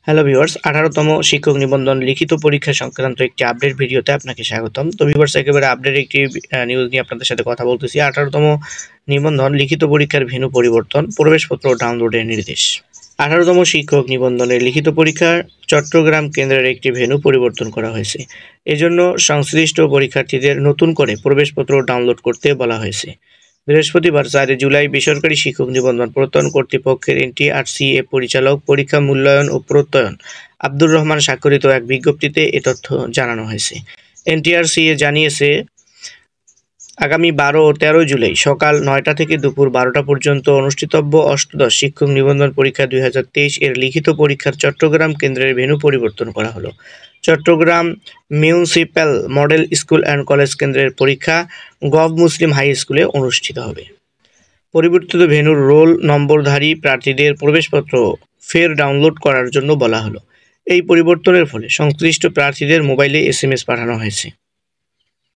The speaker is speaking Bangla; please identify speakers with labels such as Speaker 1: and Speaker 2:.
Speaker 1: হ্যালো ভিউয়ার্স, 18তম শিক্ষক নিবন্ধন লিখিত পরীক্ষা সংক্রান্ত একটি আপডেট ভিডিওতে আপনাকে স্বাগতম। তো ভিউয়ার্স, একেবারে আপডেট একটি নিউজ নিয়ে আপনাদের সাথে কথা বলতেছি। 18তম নিবন্ধন লিখিত পরীক্ষার ভেন্যু পরিবর্তন, প্রবেশপত্র ডাউনলোডের নির্দেশ। 18তম শিক্ষক নিবন্ধনের লিখিত পরীক্ষার চট্টগ্রাম কেন্দ্রের একটি ভেন্যু পরিবর্তন করা হয়েছে। এজন্য সংশ্লিষ্ট পরীক্ষার্থীদের নতুন করে প্রবেশপত্র ডাউনলোড করতে বলা হয়েছে। বৃহস্পতিবার 4 জুলাই বেসরকারি শিক্ষক নিবন্ধন প্রত্যয়ন কর্তৃপক্ষের এনটিআরসি-এ পরিচালক পরীক্ষা মূল্যায়ন ও প্রত্যয়ন আব্দুর রহমান স্বাক্ষরিত এক বিজ্ঞপ্তিতে এ তথ্য জানানো হয়েছে। এনটিআরসি-এ জানিয়েছে, আগামী 12 ও 13 জুলাই সকাল 9টা থেকে দুপুর 12টা পর্যন্ত অনুষ্ঠিতব্য অষ্টাদশ শিক্ষক নিবন্ধন পরীক্ষা 2023 এর লিখিত পরীক্ষার চট্টগ্রাম কেন্দ্রের ভেন্যু পরিবর্তন করা হলো। Chittagong municipal model school and college কেন্দ্রের পরীক্ষা গভ মুসলিম হাই স্কুলে অনুষ্ঠিত হবে। পরিবর্তিত ভেন্যুর রোল নম্বরধারী প্রার্থীদের প্রবেশপত্র ফের ডাউনলোড করার জন্য বলা হলো। এই পরিবর্তনের ফলে সংশ্লিষ্ট প্রার্থীদের মোবাইলে SMS পাঠানো হয়েছে।